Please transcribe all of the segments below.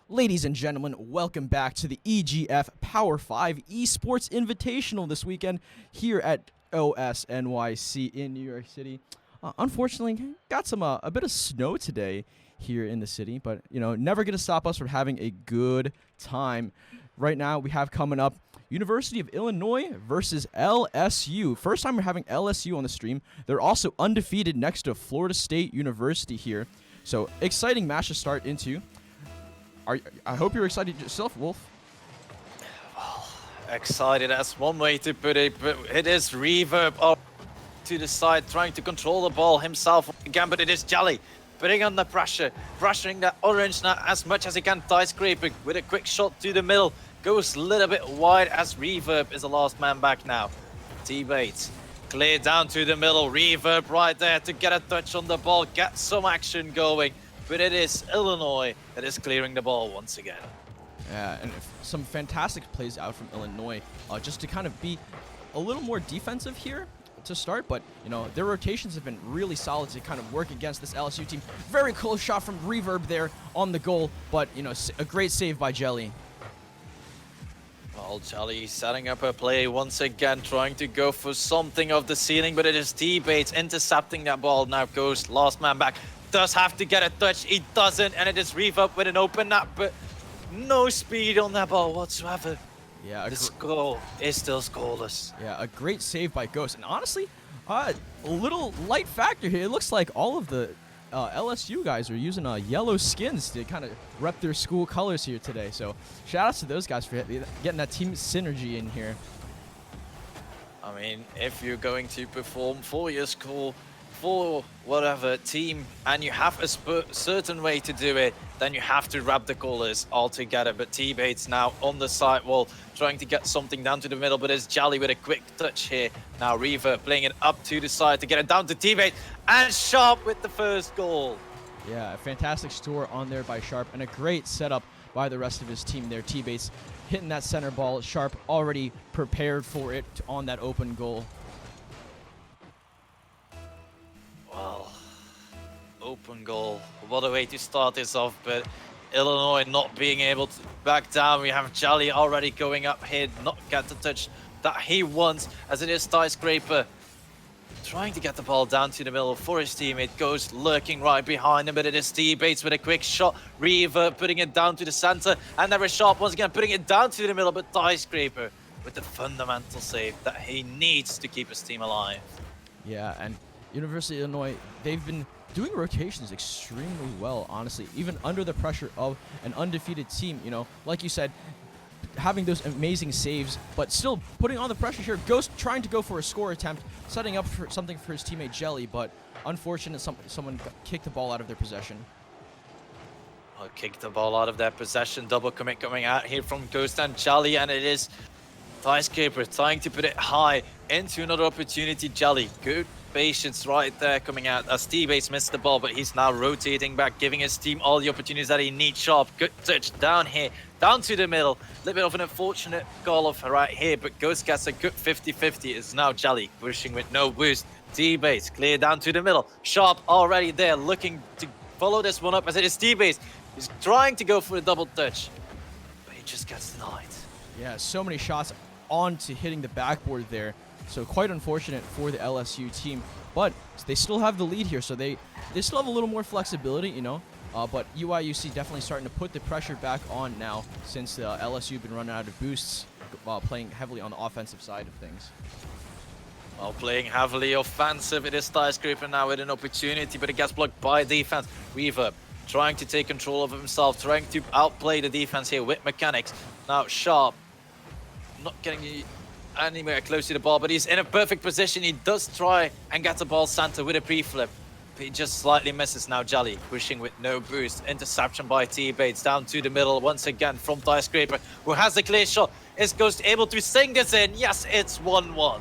Ladies and gentlemen, welcome back to the EGF Power 5 Esports Invitational this weekend here at OSNYC in New York City. Unfortunately, got a bit of snow today here in the city, but never going to stop us from having a good time. Right now, we have coming up University of Illinois versus LSU. First time we're having LSU on the stream. They're also undefeated next to Florida State University here. So exciting match to start into. I hope you're excited yourself, Wolf. Well, excited, that's one way to put it, but it is Reverb up to the side, trying to control the ball himself again, but it is Jolly putting on the pressure, pressuring that orange now as much as he can, tie scraping with a quick shot to the middle, goes a little bit wide as Reverb is the last man back now. T-Bates clear down to the middle, Reverb right there to get a touch on the ball, get some action going. But it is Illinois that is clearing the ball once again. Yeah, and some fantastic plays out from Illinois, just to kind of be a little more defensive here to start. But, their rotations have been really solid to kind of work against this LSU team. Very close shot from Reverb there on the goal, but, a great save by Jelly. Well, Jelly setting up a play once again, trying to go for something of the ceiling, but it is T-Bates intercepting that ball. Now goes last man back. Does have to get a touch, he doesn't, and it is Reverb with an open up, but no speed on that ball whatsoever. Yeah, this goal is still scoreless. Yeah, a great save by Ghost, and honestly, a little light factor here. It looks like all of the LSU guys are using yellow skins to kind of rep their school colors here today. So shout outs to those guys for getting that team synergy in here. I mean, if you're going to perform for your school, for whatever team, and you have a certain way to do it, then you have to wrap the colors all together. But T-Bates now on the sidewall, trying to get something down to the middle, but it's Jolly with a quick touch here. Now Reverb playing it up to the side to get it down to T-Bates, and Sharp with the first goal. Yeah, a fantastic store on there by Sharp, and a great setup by the rest of his team there. T-Bates hitting that center ball, Sharp already prepared for it on that open goal. Well, open goal. What a way to start this off, but Illinois not being able to back down. We have Jolly already going up here, not get the touch that he wants, as it is Tie Scraper trying to get the ball down to the middle for his teammate. Goes lurking right behind him, but it is T-Bates with a quick shot. Reverb putting it down to the center, and there is Sharp once again putting it down to the middle, but Tie Scraper with the fundamental save that he needs to keep his team alive. Yeah, and University of Illinois, they've been doing rotations extremely well, honestly, even under the pressure of an undefeated team. Like you said, having those amazing saves, but still putting on the pressure here. Ghost trying to go for a score attempt, setting up for something for his teammate Jelly, but unfortunate someone kicked the ball out of their possession. Well, kicked the ball out of their possession. Double commit coming out here from Ghost and Jelly, and it is Tie Scraper trying to put it high into another opportunity. Jelly, good patience right there coming out as T-Bates missed the ball, but he's now rotating back, giving his team all the opportunities that he needs. Sharp, good touch down here, down to the middle. A little bit of an unfortunate goal off right here, but Ghost gets a good 50-50. It's now Jelly pushing with no boost. T-Bates clear down to the middle. Sharp already there, looking to follow this one up as it is T-Bates. He's trying to go for a double touch, but he just gets denied. Yeah, so many shots onto hitting the backboard there. So quite unfortunate for the LSU team, but they still have the lead here, so they still have a little more flexibility, but UIUC definitely starting to put the pressure back on now since LSU been running out of boosts while playing heavily on the offensive side of things. While playing heavily offensive, it is Tie Scraper now with an opportunity, but it gets blocked by defense. Reverb trying to take control of himself, trying to outplay the defense here with mechanics. Now Sharp not getting anywhere close to the ball, but he's in a perfect position. He does try and get the ball center with a pre-flip, but he just slightly misses. Now Jolly pushing with no boost. Interception by T-Bates down to the middle once again from Tie Scraper, who has the clear shot. Is Ghost able to sing this in? Yes, it's 1-1.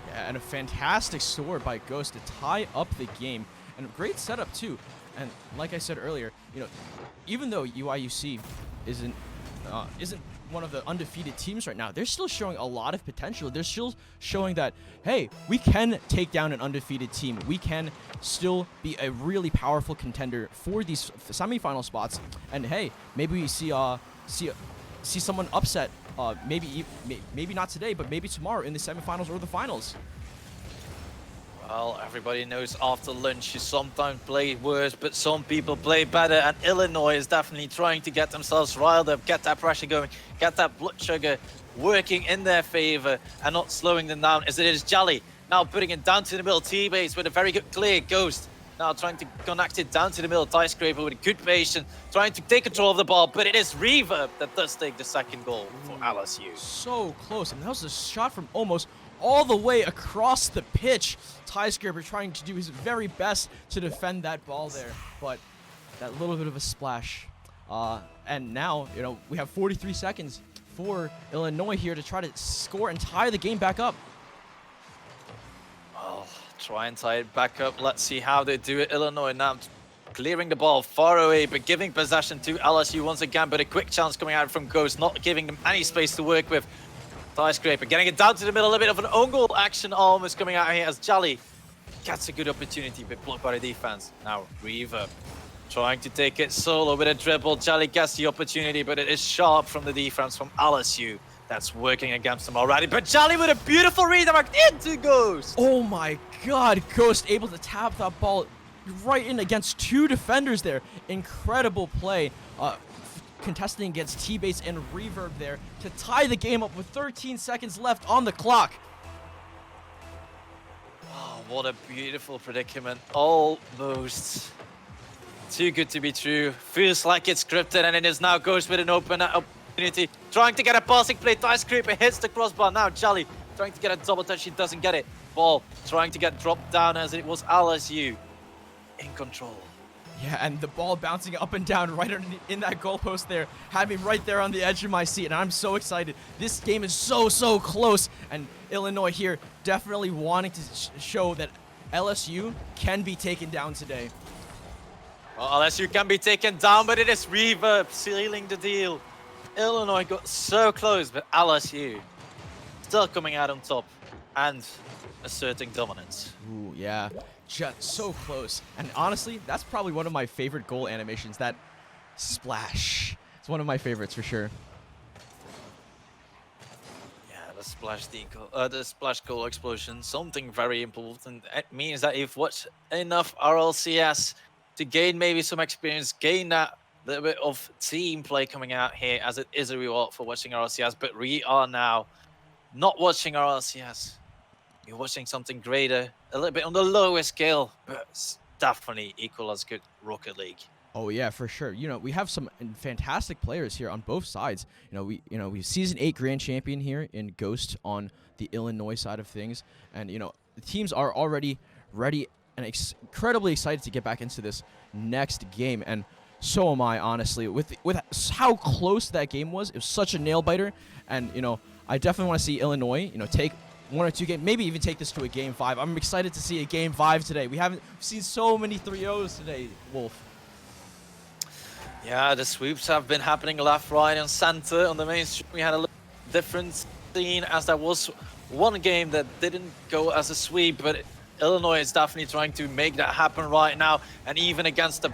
Yeah, and a fantastic score by Ghost to tie up the game, and a great setup too. And like I said earlier, even though UIUC isn't isn't one of the undefeated teams right now, they're still showing a lot of potential. They're still showing that, hey, we can take down an undefeated team. We can still be a really powerful contender for these semifinal spots. And hey, maybe we see someone upset. Maybe not today, but maybe tomorrow in the semifinals or the finals. Well, everybody knows after lunch you sometimes play worse, but some people play better, and Illinois is definitely trying to get themselves riled up, get that pressure going, get that blood sugar working in their favor, and not slowing them down as it is Jolly. Now putting it down to the middle, T-Base with a very good clear. Ghost now trying to connect it down to the middle, Skyscraper with a good patience, trying to take control of the ball, but it is Reverb that does take the second goal for LSU. So close, and that was a shot from almost all the way across the pitch. Skyscraper trying to do his very best to defend that ball there, but that little bit of a splash. And now, we have 43 seconds for Illinois here to try to score and tie the game back up. Well, try and tie it back up. Let's see how they do it. Illinois now clearing the ball far away, but giving possession to LSU once again, but a quick chance coming out from Ghost, not giving them any space to work with. Skyscraper getting it down to the middle, a bit of an own goal action almost coming out here as Jolly gets a good opportunity, but blocked by the defense. Now Reverb trying to take it solo with a dribble. Jolly gets the opportunity, but it is sharp from the defense from LSU. That's working against him already, but Jolly with a beautiful redirect into Ghost. Oh my god, Ghost able to tap that ball right in against two defenders there. Incredible play. Contesting against T-Base and Reverb there to tie the game up with 13 seconds left on the clock. Oh, what a beautiful predicament. Almost too good to be true. Feels like it's scripted, and it is now Ghost with an open opportunity. Trying to get a passing play. Skyscraper hits the crossbar. Now Jolly trying to get a double touch. He doesn't get it. Ball trying to get dropped down as it was LSU in control. Yeah, and the ball bouncing up and down right in that goalpost there had me right there on the edge of my seat, and I'm so excited. This game is so close, and Illinois here definitely wanting to show that LSU can be taken down today. Well, LSU can be taken down, but it is Reverb sealing the deal. Illinois got so close, but LSU still coming out on top and asserting dominance. Ooh, yeah. Just so close. And honestly, that's probably one of my favorite goal animations, that splash. It's one of my favorites for sure. Yeah, the splash goal explosion, something very important. It means that you've watched enough RLCS to gain maybe some experience, gain that little bit of team play coming out here, as it is a reward for watching RLCS, but we are now not watching RLCS. You're watching something greater, a little bit on the lower scale, but it's definitely equal as good Rocket League. Oh yeah, for sure. We have some fantastic players here on both sides. We season 8 grand champion here in Ghost on the Illinois side of things, and the teams are already ready and incredibly excited to get back into this next game, and so am I, honestly. With how close that game was, it was such a nail biter, and I definitely want to see Illinois take 1 or 2 games, maybe even take this to a game 5. I'm excited to see a game 5 today. We haven't seen so many 3-0s today, Wolf. Yeah, the sweeps have been happening left, right, and center. On the mainstream, we had a little different scene, as there was one game that didn't go as a sweep, but Illinois is definitely trying to make that happen right now, and even against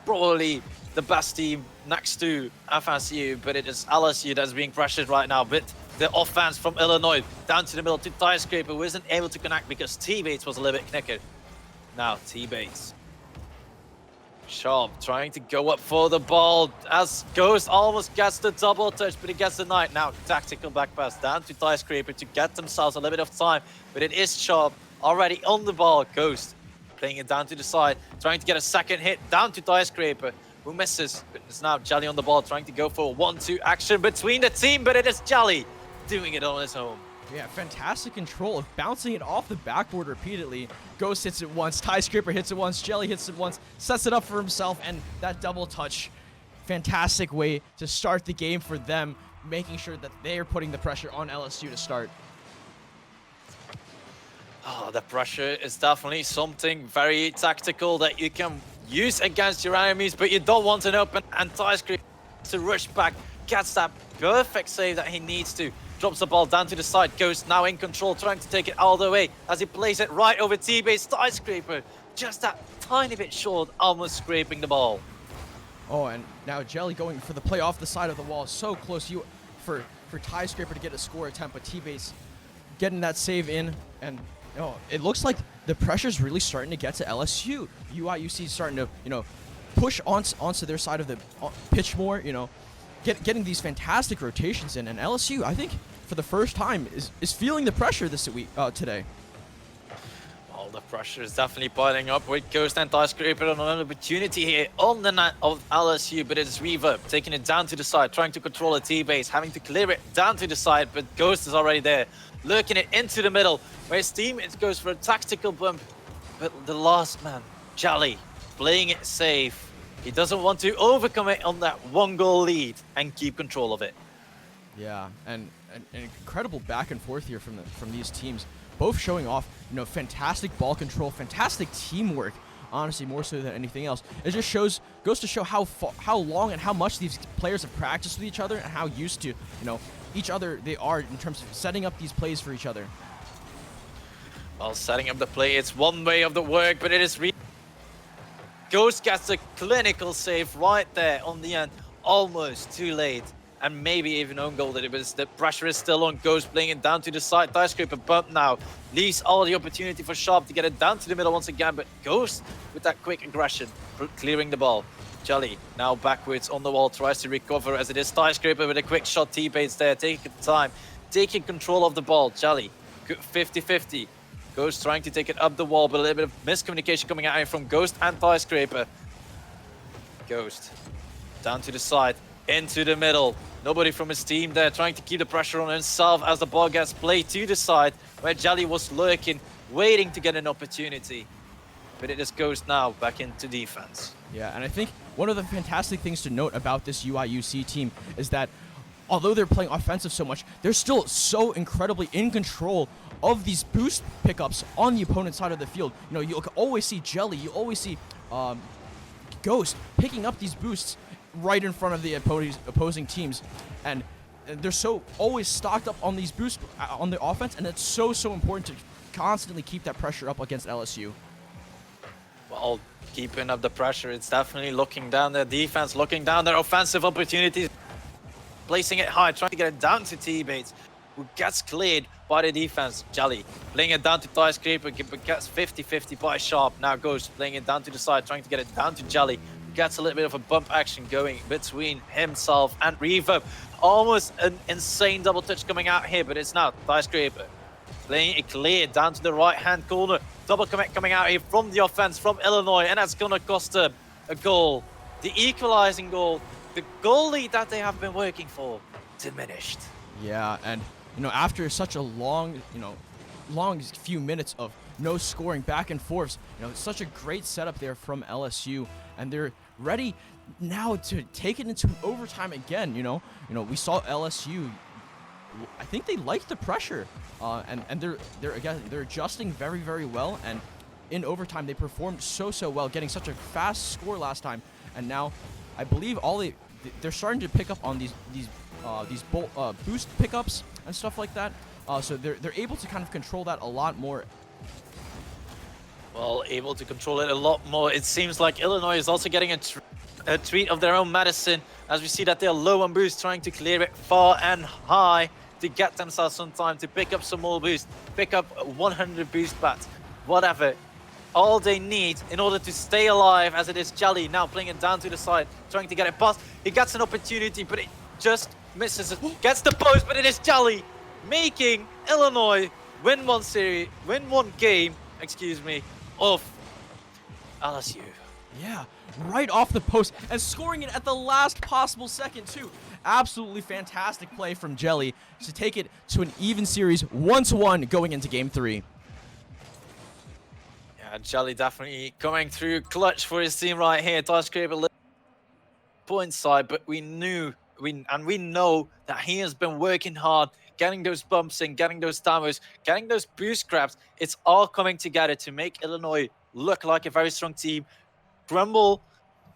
probably the best team next to FSU, but it is LSU that's being pressured right now. But the offense from Illinois down to the middle to Skyscraper, who isn't able to connect because T-Bates was a little bit knicker. Now T-Bates. Sharp trying to go up for the ball as Ghost almost gets the double touch, but he gets denied. Now tactical back pass down to Skyscraper to get themselves a little bit of time, but it is Sharp already on the ball. Ghost playing it down to the side, trying to get a second hit down to Skyscraper, who misses. But it's now Jolly on the ball, trying to go for a 1-2 action between the team, but it is Jolly doing it on his own. Yeah, fantastic control of bouncing it off the backboard repeatedly. Ghost hits it once, Skyscraper hits it once, Jelly hits it once, sets it up for himself, and that double touch. Fantastic way to start the game for them, making sure that they are putting the pressure on LSU to start. Oh, the pressure is definitely something very tactical that you can use against your enemies, but you don't want an open Skyscraper to rush back, gets that perfect save that he needs to. Drops the ball down to the side, Ghost now in control, trying to take it all the way as he plays it right over T-Base. Skyscraper, just that tiny bit short, almost scraping the ball. Oh, and now Jelly going for the play off the side of the wall. So close for Skyscraper to get a score attempt, but T-Base getting that save in. And it looks like the pressure's really starting to get to LSU. UIUC starting to, push onto their side of the pitch more, getting these fantastic rotations in. And LSU, I think, for the first time, is feeling the pressure this week today. Well, the pressure is definitely piling up with Ghost and Skyscraper on an opportunity here on the net of LSU, but it's Reverb taking it down to the side, trying to control a T-Base, having to clear it down to the side, but Ghost is already there, lurking it into the middle, where his teammate goes for a tactical bump, but the last man, Jolly, playing it safe. He doesn't want to overcommit on that 1-goal lead and keep control of it. Yeah, and an incredible back and forth here from these teams, both showing off, fantastic ball control, fantastic teamwork. Honestly, more so than anything else, it just goes to show how long and how much these players have practiced with each other and how used to, each other they are in terms of setting up these plays for each other. Well, setting up the play, it's one way of the work, but it is Ghost gets a clinical save right there on the end, almost too late. And maybe even own goal, but the pressure is still on Ghost, playing it down to the side. Skyscraper bump now, leaves all the opportunity for Sharp to get it down to the middle once again, but Ghost with that quick aggression, clearing the ball. Jelly now backwards on the wall, tries to recover as it is Skyscraper with a quick shot. T-Base there, taking time, taking control of the ball. Jelly, 50-50. Ghost trying to take it up the wall, but a little bit of miscommunication coming out here from Ghost and Skyscraper. Ghost down to the side, into the middle. Nobody from his team there, trying to keep the pressure on himself as the ball gets played to the side, where Jelly was lurking, waiting to get an opportunity. But it is Ghost now back into defense. Yeah, and I think one of the fantastic things to note about this UIUC team is that although they're playing offensive so much, they're still so incredibly in control of these boost pickups on the opponent's side of the field. You always see Jelly, you always see Ghost picking up these boosts right in front of the opposing teams, and they're so always stocked up on these boosts on the offense, and it's so important to constantly keep that pressure up against LSU. Well, keeping up the pressure, it's definitely looking down their defense, looking down their offensive opportunities, placing it high, trying to get it down to T-Bates, who gets cleared by the defense. Jelly playing it down to Skyscraper, but gets 50-50 by Sharp. Now Ghost playing it down to the side, trying to get it down to Jelly. Gets a little bit of a bump action going between himself and Reverb. Almost an insane double touch coming out here, but it's now Skyscraper playing it clear down to the right-hand corner. Double commit coming out here from the offense from Illinois, and that's going to cost them a goal. The equalizing goal, the goal lead that they have been working for, diminished. Yeah, and after such a long few minutes of no scoring back and forths, it's such a great setup there from LSU, and they're ready now to take it into overtime again. We saw LSU. I think they like the pressure, and they're adjusting very, very well. And in overtime, they performed so well, getting such a fast score last time. And now, I believe they're starting to pick up on these boost pickups and stuff like that. So they're able to kind of control that a lot more. Well, able to control it a lot more. It seems like Illinois is also getting a treat of their own medicine, as we see that they're low on boost, trying to clear it far and high to get themselves some time to pick up some more boost, pick up 100 boost bats, whatever. All they need in order to stay alive, as it is Jelly now playing it down to the side, trying to get it past. He gets an opportunity, but it just misses it. Gets the post, but it is Jelly making Illinois win one game, of LSU. Yeah, right off the post and scoring it at the last possible second too. Absolutely fantastic play from Jelly to take it to an even series 1-1 going into game 3. Yeah, Jelly definitely coming through clutch for his team right here. Skyscraper point side, but we know that he has been working hard, getting those bumps in, getting those timers, getting those boost grabs. It's all coming together to make Illinois look like a very strong team, crumble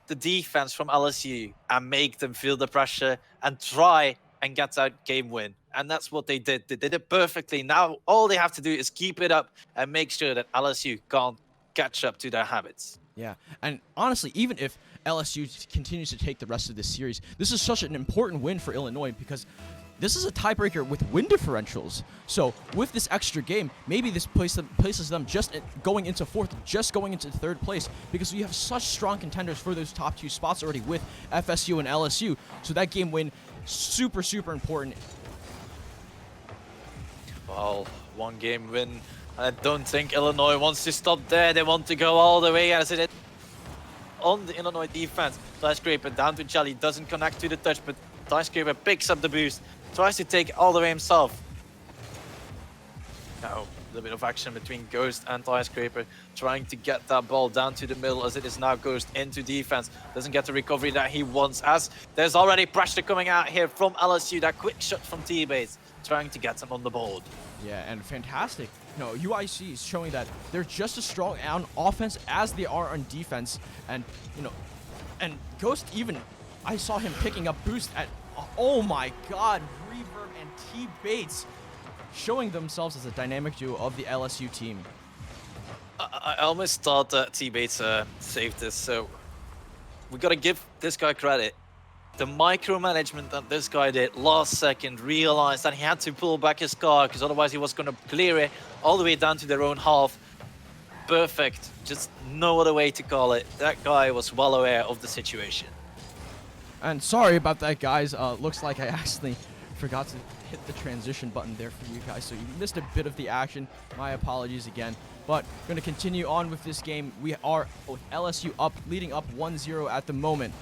the defense from LSU and make them feel the pressure and try and get that game win. And that's what they did. They did it perfectly. Now all they have to do is keep it up and make sure that LSU can't catch up to their habits. Yeah, and honestly, even if LSU continues to take the rest of this series, this is such an important win for Illinois because this is a tiebreaker with win differentials. So with this extra game, maybe this places them just going into fourth, just going into third place, because we have such strong contenders for those top 2 spots already with FSU and LSU. So that game win, super, super important. Well, 1 game win. I don't think Illinois wants to stop there. They want to go all the way as it is on the Illinois defense. Skyscraper down to Jelly, doesn't connect to the touch, but Skyscraper picks up the boost, tries to take it all the way himself. Now, a little bit of action between Ghost and Skyscraper, trying to get that ball down to the middle as it is now Ghost into defense. Doesn't get the recovery that he wants, as there's already pressure coming out here from LSU. That quick shot from T-Bates, trying to get them on the board. Yeah, and fantastic. UIC is showing that they're just as strong on offense as they are on defense. And, and Ghost even, I saw him picking up boost at, oh my god, Reverb and T-Bates showing themselves as a dynamic duo of the LSU team. I almost thought that T-Bates saved this, so we got to give this guy credit. The micromanagement that this guy did last second, realized that he had to pull back his car because otherwise he was going to clear it all the way down to their own half. Perfect. Just no other way to call it. That guy was well aware of the situation. And sorry about that, guys. Looks like I actually forgot to hit the transition button there for you guys, so you missed a bit of the action. My apologies again. But going to continue on with this game. We are with LSU up, leading up 1-0 at the moment.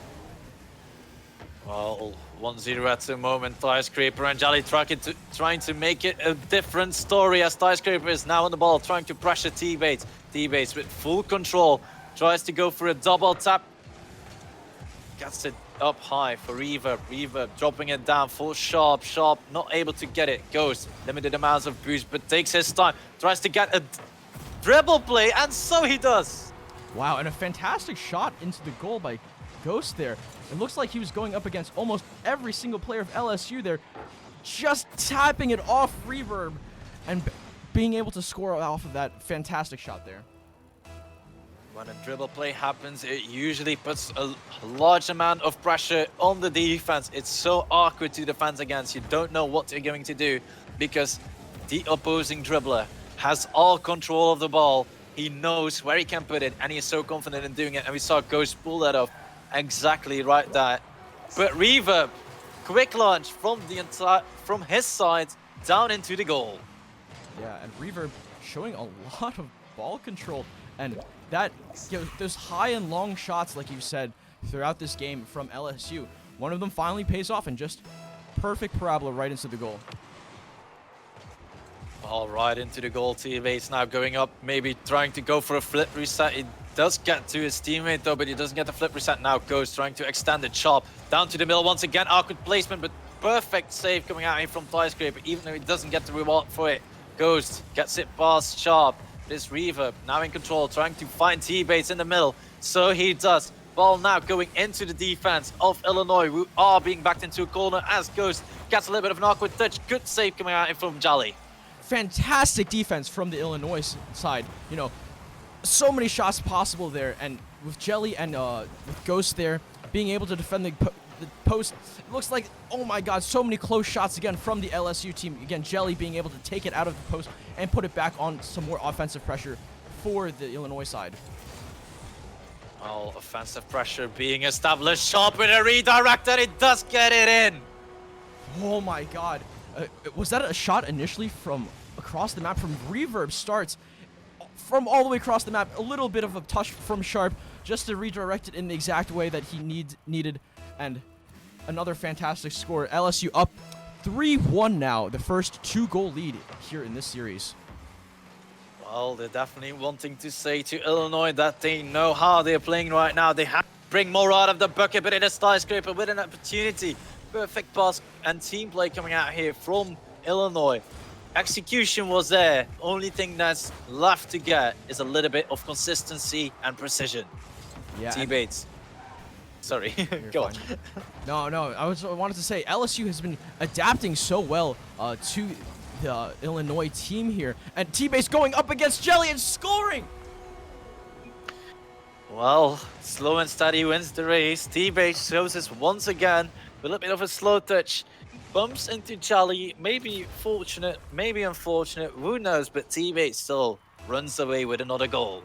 Well, 1-0 at the moment. Skyscraper and Jelly trying to make it a different story as Skyscraper is now on the ball, trying to pressure T-Bates. T-Bates with full control, tries to go for a double tap. Gets it up high for Reverb. Reverb dropping it down for Sharp. Sharp not able to get it. Goes limited amounts of boost, but takes his time. Tries to get a dribble play, and so he does. Wow, and a fantastic shot into the goal by Ghost there. It looks like he was going up against almost every single player of LSU there, just tapping it off Reverb and being able to score off of that fantastic shot there. When a dribble play happens, it usually puts a large amount of pressure on the defense. It's so awkward to defend against. You don't know what they're going to do because the opposing dribbler has all control of the ball. He knows where he can put it, and he is so confident in doing it. And we saw Ghost pull that off exactly right there. But Reverb, quick launch from his side down into the goal. Yeah, and Reverb showing a lot of ball control, and that those high and long shots, like you said, throughout this game from LSU. One of them finally pays off, and just perfect parabola right into the goal. All right, into the goal. T-Bates now going up, maybe trying to go for a flip reset. He does get to his teammate though, but he doesn't get the flip reset. Now Ghost trying to extend it. Sharp down to the middle once again. Awkward placement, but perfect save coming out here from Skyscraper, even though he doesn't get the reward for it. Ghost gets it past Sharp. This Reverb now in control, trying to find T-Bates in the middle. So he does. Ball now going into the defense of Illinois, who are being backed into a corner as Ghost gets a little bit of an awkward touch. Good save coming out here from Jolly. Fantastic defense from the Illinois side. So many shots possible there, and with Jelly and with Ghost there being able to defend the post, it looks like, oh my god, so many close shots again from the LSU team. Again, Jelly being able to take it out of the post and put it back on some more offensive pressure for the Illinois side. Well, offensive pressure being established. Sharp with a redirect, and it does get it in. Oh my god. Was that a shot initially from across the map from Reverb? Starts from all the way across the map. A little bit of a touch from Sharp just to redirect it in the exact way that he needed. And another fantastic score. LSU up 3-1 now. The first 2-goal lead here in this series. Well, they're definitely wanting to say to Illinois that they know how they're playing right now. They have to bring more out of the bucket, but it is Skyscraper with an opportunity. Perfect pass and team play coming out here from Illinois. Execution was there. Only thing that's left to get is a little bit of consistency and precision. Yeah. T-Bates. Sorry, You're go on. fine. No, I wanted to say LSU has been adapting so well to the Illinois team here, and T-Base going up against Jelly and scoring. Well, slow and steady wins the race. T-Base shows us once again with a little bit of a slow touch. Bumps into Jolly, maybe fortunate, maybe unfortunate, who knows, but T-Base still runs away with another goal.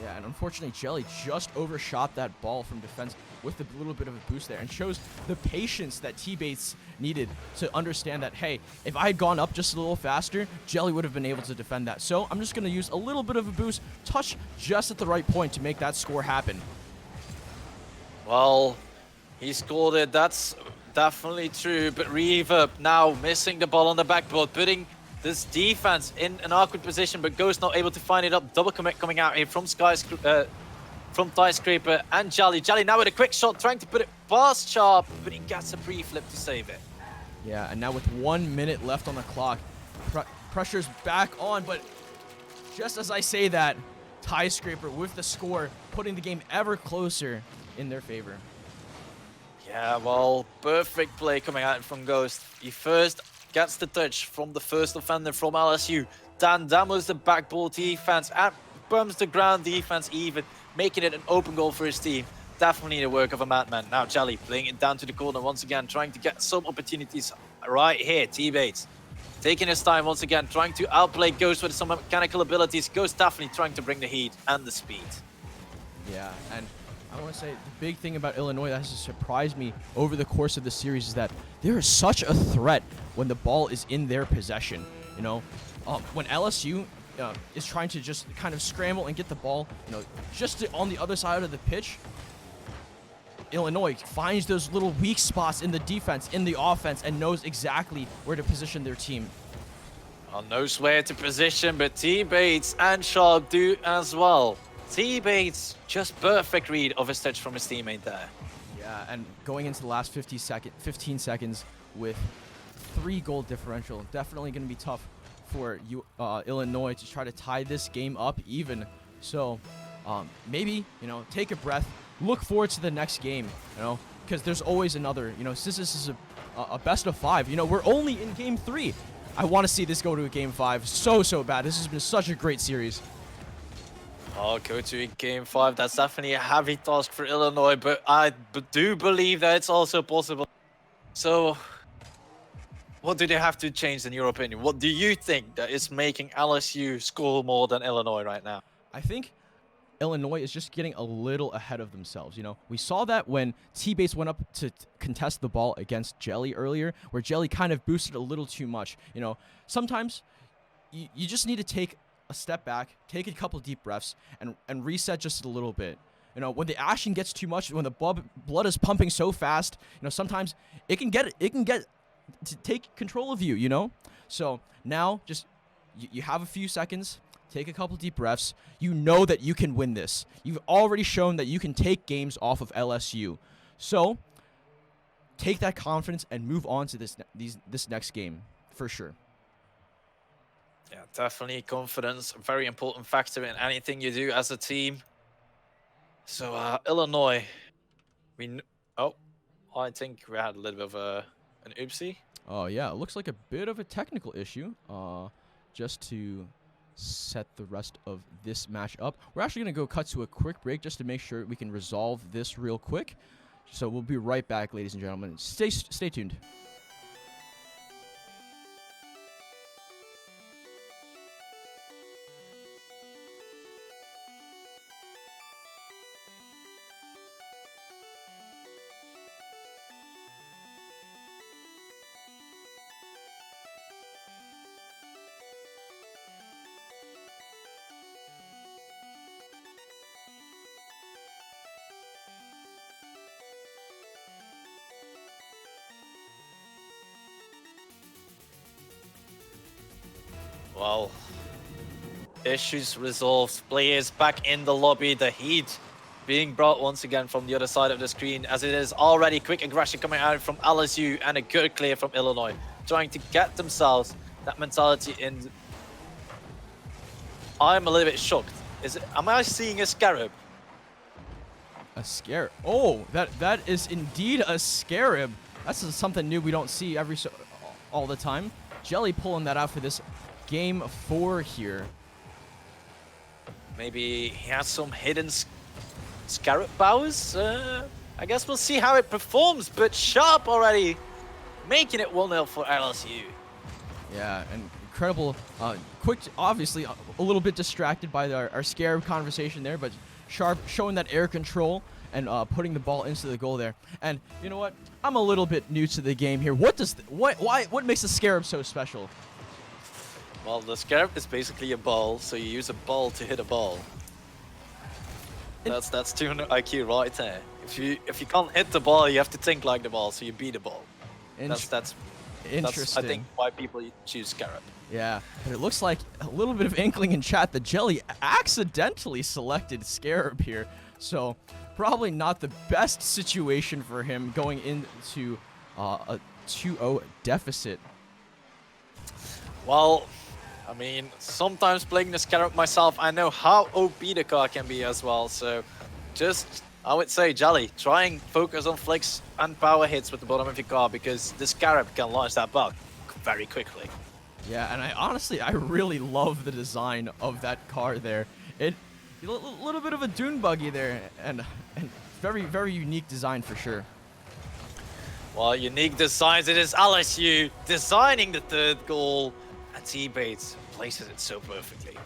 Yeah, and unfortunately, Jelly just overshot that ball from defense with a little bit of a boost there, and shows the patience that T-Bates needed to understand that, hey, if I had gone up just a little faster, Jelly would have been able to defend that. So I'm just going to use a little bit of a boost, touch just at the right point to make that score happen. Well, he scored it, that's definitely true, but Reverb now missing the ball on the backboard, putting this defense in an awkward position, but Ghost not able to find it up. Double commit coming out here from from Skyscraper and Jolly. Jolly now with a quick shot, trying to put it past Sharp, but he gets a pre-flip to save it. Yeah, and now with 1 minute left on the clock, pressure's back on, but just as I say that, Skyscraper with the score, putting the game ever closer in their favor. Yeah, well, perfect play coming out from Ghost. He first gets the touch from the first offender from LSU. Dan damos the backball defense and bums the ground defense even, making it an open goal for his team. Definitely the work of a madman. Now Jelly playing it down to the corner once again, trying to get some opportunities right here. T-Bates taking his time once again, trying to outplay Ghost with some mechanical abilities. Ghost definitely trying to bring the heat and the speed. Yeah, and I want to say the big thing about Illinois that has surprised me over the course of the series is that there is such a threat when the ball is in their possession. You know, when LSU is trying to just kind of scramble and get the ball, just on the other side of the pitch, Illinois finds those little weak spots in the defense, in the offense, and knows exactly where to position their team. Well, knows where to position, but T-Bates and Sharp do as well. T-Bates, just perfect read of his touch from his teammate there. Yeah, and going into the last 15 seconds with 3-goal differential, definitely going to be tough for Illinois to try to tie this game up even. So maybe, take a breath, look forward to the next game, because there's always another, since this is a best of 5, we're only in game 3. I want to see this go to a game 5 so bad. This has been such a great series. Oh, go to game 5. That's definitely a heavy task for Illinois, but I do believe that it's also possible. So, what do they have to change in your opinion? What do you think that is making LSU score more than Illinois right now? I think Illinois is just getting a little ahead of themselves. We saw that when T-Base went up to contest the ball against Jelly earlier, where Jelly kind of boosted a little too much. Sometimes you just need to take a step back, take a couple deep breaths, and reset just a little bit. When the action gets too much, when the blood is pumping so fast, sometimes it can get to take control of you. So now just you have a few seconds, take a couple deep breaths. You know that you can win this. You've already shown that you can take games off of LSU. So take that confidence and move on to this next game for sure. Yeah, definitely confidence, a very important factor in anything you do as a team. So Illinois, I think we had a little bit of an oopsie. Oh yeah, it looks like a bit of a technical issue. Just to set the rest of this match up, we're actually gonna go cut to a quick break just to make sure we can resolve this real quick. So we'll be right back, ladies and gentlemen. Stay tuned. Well, issues resolved. Players back in the lobby. The heat being brought once again from the other side of the screen, as it is already quick aggression coming out from LSU and a good clear from Illinois, trying to get themselves that mentality in. I'm a little bit shocked. Am I seeing a scarab? A Scarab. Oh, that is indeed a Scarab. That's something new we don't see all the time. Jelly pulling that out for this game 4 here. Maybe he has some hidden Scarab powers. I guess we'll see how it performs. But Sharp already making it 1-0 for LSU. Yeah, and incredible. Quick, obviously, a little bit distracted by our Scarab conversation there, but Sharp showing that air control and putting the ball into the goal there. And you know what? I'm a little bit new to the game here. What makes the Scarab so special? Well, the Scarab is basically a ball, so you use a ball to hit a ball. That's 200 IQ right there. If you can't hit the ball, you have to think like the ball, so you beat the ball. That's interesting. I think why people choose Scarab. Yeah, but it looks like a little bit of inkling in chat that Jelly accidentally selected Scarab here. So probably not the best situation for him going into a 2-0 deficit. Well, I mean, sometimes playing the Scarab myself, I know how OP the car can be as well. So just, I would say, Jelly, try and focus on flicks and power hits with the bottom of your car, because the Scarab can launch that bug very quickly. Yeah, and I really love the design of that car there. A little bit of a dune buggy there, and very, very unique design for sure. Well, unique designs. It is LSU designing the third goal, and T-Bates places it so perfectly.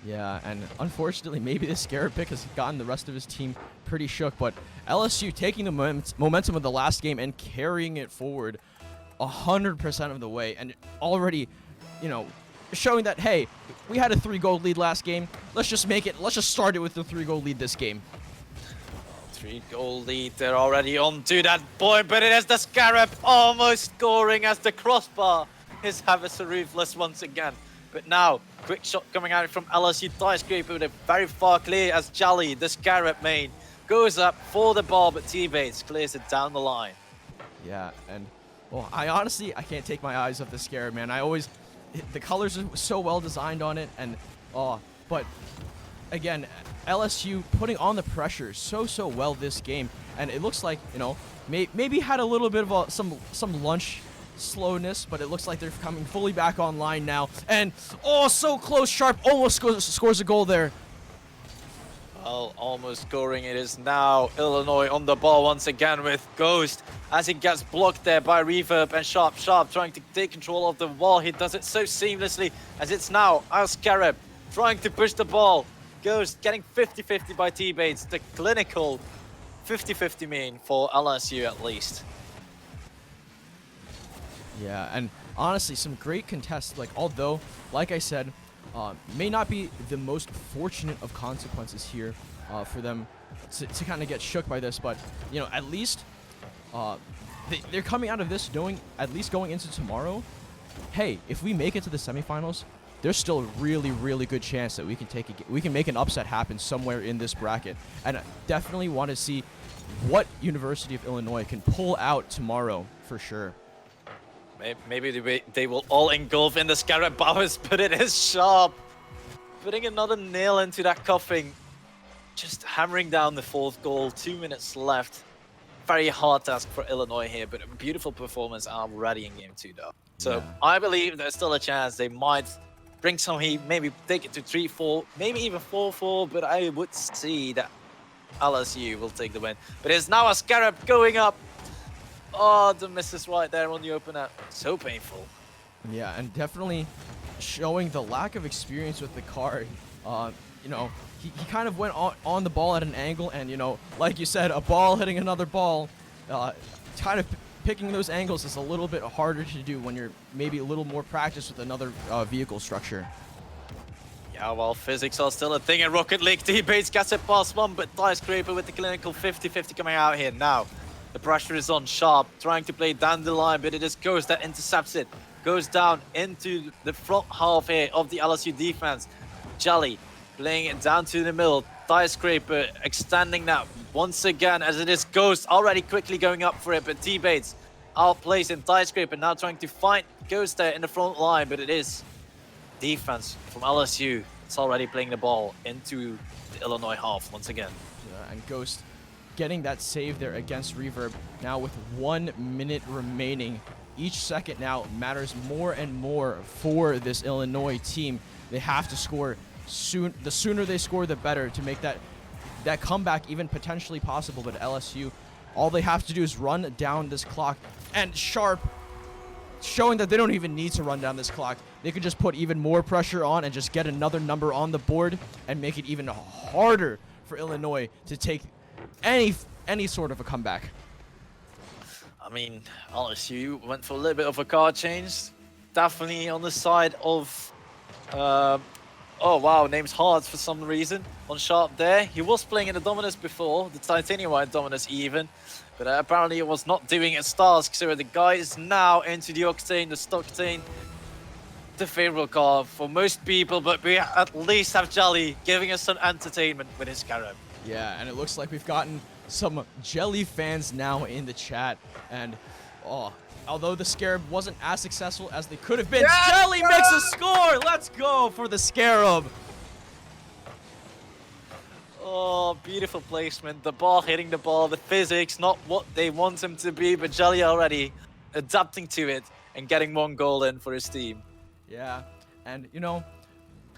Yeah, and unfortunately, maybe the Scarab pick has gotten the rest of his team pretty shook, but LSU taking the momentum of the last game and carrying it forward 100% of the way, and already, you know, showing that, hey, we had a 3-goal lead last game. Let's just start it with the 3-goal lead this game. 3-goal lead. They're already on to that point, but it is the Scarab almost scoring as the crossbar is Havisa ruthless once again. But now, quick shot coming out from LSU Skyscraper with a very far clear as Jolly, the Scarab main, goes up for the ball, but T-Bates clears it down the line. Yeah, and well, I can't take my eyes off the Scarab, man. The colors are so well designed on it, and but again, LSU putting on the pressure so well this game, and it looks like, you know, maybe had a little bit of some lunch slowness, but it looks like they're coming fully back online now, and so close. Sharp almost scores a goal there. Well, almost scoring. It is now Illinois on the ball once again with Ghost as he gets blocked there by Reverb, and Sharp trying to take control of the wall. He does it so seamlessly as it's now Scarab trying to push the ball. Ghost getting 50-50 by T-Bates. The clinical 50-50 mean for LSU at least. Yeah, and honestly, some great contests. Although, like I said, may not be the most fortunate of consequences here for them to kind of get shook by this, but you know, at least they're coming out of this knowing, at least going into tomorrow, hey, if we make it to the semifinals, there's still a really good chance that we can make an upset happen somewhere in this bracket, and I definitely want to see what University of Illinois can pull out tomorrow for sure. Maybe they will all engulf in the Scarab powers, but it is Sharp putting another nail into that coffin. Just hammering down the 4th goal. 2 minutes left. Very hard task for Illinois here, but a beautiful performance already in game 2 though. So yeah. I believe there's still a chance they might bring some heat, maybe take it to 3-4, maybe even 4-4, but I would see that LSU will take the win. But it's now a Scarab going up. Oh, the misses right there on the opener. So painful. Yeah, and definitely showing the lack of experience with the car. You know, he kind of went on the ball at an angle, and, you know, like you said, a ball hitting another ball, kind of picking those angles is a little bit harder to do when you're maybe a little more practiced with another vehicle structure. Yeah, well, physics are still a thing in Rocket League. T-Bates gets it past one, but Skyscraper with the clinical 50-50 coming out here now. The pressure is on Sharp, trying to play down the line, but it is Ghost that intercepts it. Goes down into the front half here of the LSU defense. Jelly playing it down to the middle. Skyscraper extending that once again as it is Ghost already quickly going up for it, but T-Bates outplays him. Skyscraper now trying to find Ghost there in the front line, but it is defense from LSU. It's already playing the ball into the Illinois half once again. Yeah, and Ghost getting that save there against Reverb. Now with 1 minute remaining, each second now matters more and more for this Illinois team. They have to score soon. The sooner they score, the better to make that comeback even potentially possible. But LSU, all they have to do is run down this clock, and Sharp showing that they don't even need to run down this clock. They could just put even more pressure on and just get another number on the board and make it even harder for Illinois to take any sort of a comeback. I mean, LSU went for a little bit of a card change. Definitely on the side of... oh, wow, name's hard for some reason. On Sharp there. He was playing in the Dominus before, the Titanium White Dominus even. But apparently it was not doing its task. So the guy is now into the Octane, the Stocktane. The favorable card for most people, but we at least have Jelly giving us some entertainment with his Scarab. Yeah, and it looks like we've gotten some Jelly fans now in the chat. And, although the Scarab wasn't as successful as they could have been, yes, Jelly makes a score! Let's go for the Scarab! Oh, beautiful placement. The ball hitting the ball, the physics, not what they want him to be, but Jelly already adapting to it and getting 1 goal in for his team. Yeah, and, you know,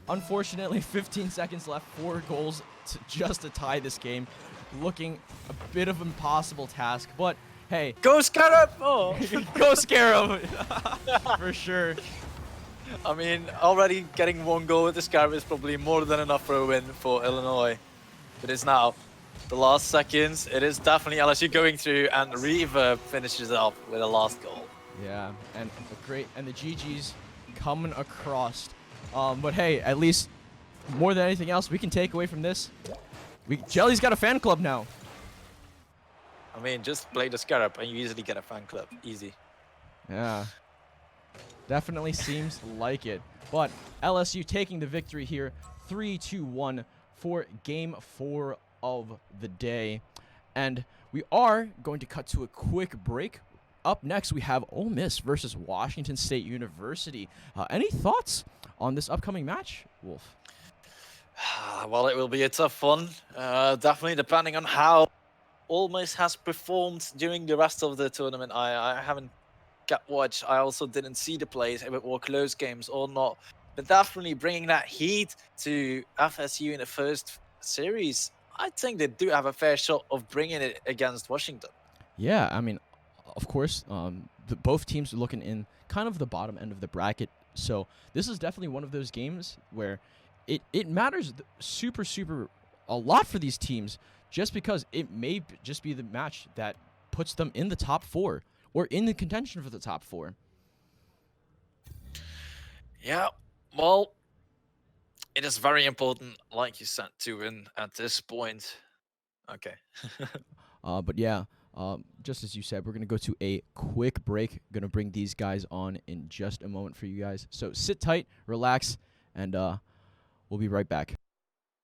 unfortunately, 15 seconds left, 4 goals just to tie this game. Looking a bit of an impossible task, but hey. Go Scarab! Oh. Go Scarab! For sure. I mean, already getting 1 goal with the Scarab is probably more than enough for a win for Illinois. It is now the last seconds. It is definitely LSU going through, and Reverb finishes it off with a last goal. Yeah, and the GGs coming across. But hey, at least more than anything else, we can take away from this. Jelly's got a fan club now. I mean, just play the Scarab and you easily get a fan club. Easy. Yeah. Definitely seems like it. But LSU taking the victory here, 3-2-1 for Game 4 of the day. And we are going to cut to a quick break. Up next, we have Ole Miss versus Washington State University. Any thoughts on this upcoming match, Wolf? Well, it will be a tough one. Definitely depending on how Ole Miss has performed during the rest of the tournament. I haven't got watched. I also didn't see the plays, if it were close games or not. But definitely bringing that heat to FSU in the first series, I think they do have a fair shot of bringing it against Washington. Yeah, I mean, of course, both teams are looking in kind of the bottom end of the bracket. So this is definitely one of those games where it matters super a lot for these teams, just because it may just be the match that puts them in the top 4 or in the contention for the top 4. Yeah, well, it is very important, like you said, to win at this point. Okay. But yeah, just as you said, we're going to go to a quick break. Going to bring these guys on in just a moment for you guys. So sit tight, relax, and we'll be right back.